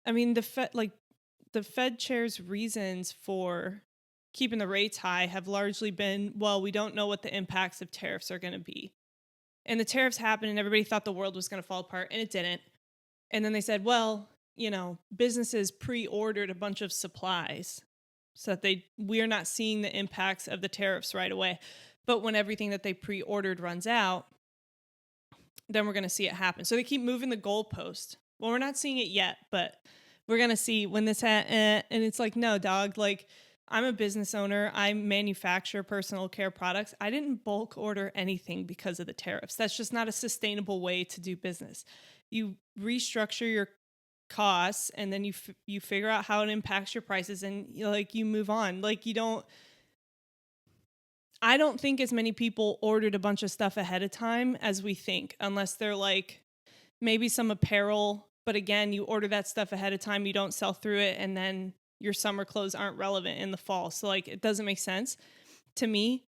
I mean, the Fed chair's reasons for keeping the rates high have largely been, well, we don't know what the impacts of tariffs are going to be. And the tariffs happened and everybody thought the world was going to fall apart, and it didn't. And then they said, well, businesses pre-ordered a bunch of supplies so that we're not seeing the impacts of the tariffs right away. But when everything that they pre-ordered runs out, then we're going to see it happen. So they keep moving the goalpost. Well, we're not seeing it yet, but we're going to see when this and it's like, no, dog, like, I'm a business owner. I manufacture personal care products. I didn't bulk order anything because of the tariffs. That's just not a sustainable way to do business. You restructure your costs, and then you figure out how it impacts your prices, and you move on. Like, I don't think as many people ordered a bunch of stuff ahead of time as we think, unless they're like maybe some apparel. But again, you order that stuff ahead of time, you don't sell through it, and then your summer clothes aren't relevant in the fall. So like, it doesn't make sense to me.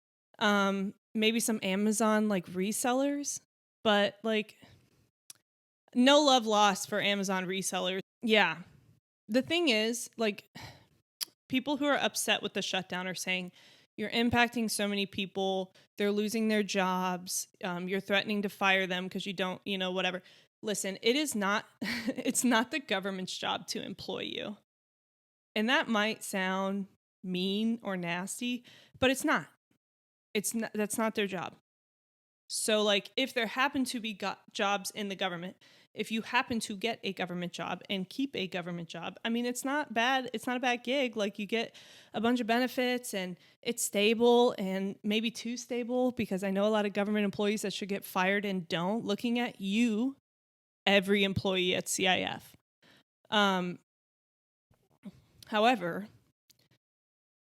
Maybe some Amazon like resellers, but like, no love lost for Amazon resellers. Yeah. The thing is, like, people who are upset with the shutdown are saying, you're impacting so many people, they're losing their jobs, you're threatening to fire them because you don't, whatever. Listen, it is not, it's not the government's job to employ you. And that might sound mean or nasty, but it's not. That's not their job. So like, if there happen to be jobs in the government, if you happen to get a government job and keep a government job, I mean, it's not bad. It's not a bad gig. Like, you get a bunch of benefits and it's stable, and maybe too stable, because I know a lot of government employees that should get fired and don't. Looking at you, every employee at CIF. However,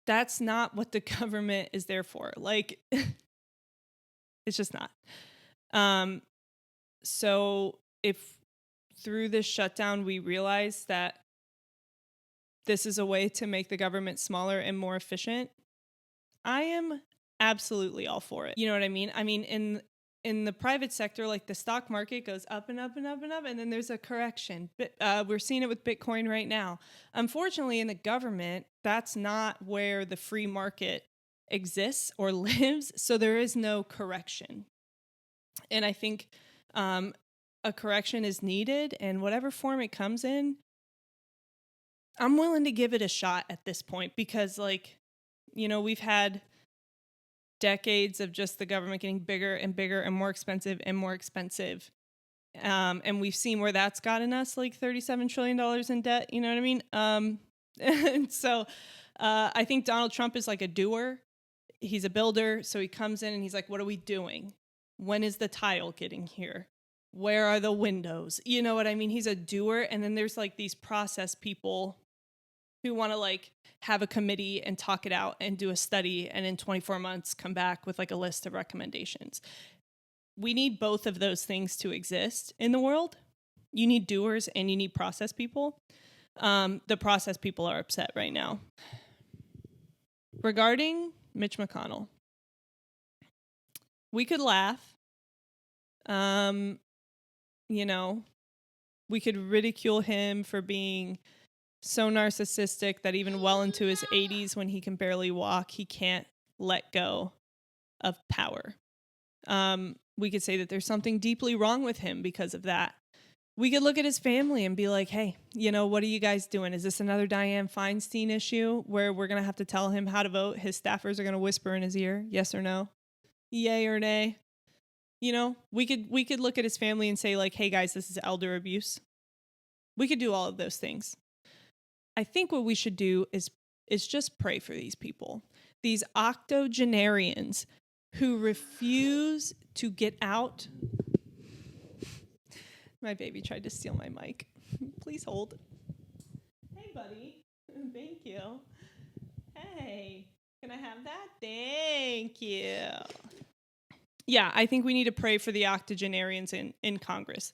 that's not what the government is there for. Like, it's just not. So if through this shutdown we realize that this is a way to make the government smaller and more efficient, I am absolutely all for it. You know what I mean? I mean, in the private sector, like, the stock market goes up and up and up and up, and then there's a correction. But we're seeing it with Bitcoin right now. Unfortunately, in the government, that's not where the free market exists or lives, so there is no correction. And I think a correction is needed, and whatever form it comes in, I'm willing to give it a shot at this point, because, like, we've had decades of just the government getting bigger and bigger and more expensive and more expensive. And we've seen where that's gotten us, like $37 trillion in debt. You know what I mean? And so I think Donald Trump is like a doer. He's a builder. So he comes in and he's like, what are we doing? When is the tile getting here? Where are the windows? You know what I mean? He's a doer. And then there's like these process people who want to like have a committee and talk it out and do a study, and in 24 months come back with like a list of recommendations. We need both of those things to exist in the world. You need doers and you need process people. The process people are upset right now. Regarding Mitch McConnell, we could laugh. We could ridicule him for being so narcissistic that even well into his 80s, when he can barely walk, he can't let go of power. We could say that there's something deeply wrong with him because of that. We could look at his family and be like, hey, what are you guys doing? Is this another Dianne Feinstein issue where we're going to have to tell him how to vote? His staffers are going to whisper in his ear, yes or no, yay or nay. We could look at his family and say, like, hey guys, this is elder abuse. We could do all of those things. I think what we should do is just pray for these people, these octogenarians who refuse to get out. My baby tried to steal my mic. Please hold. Hey, buddy. Thank you. Hey, can I have that? Thank you. Yeah, I think we need to pray for the octogenarians in Congress.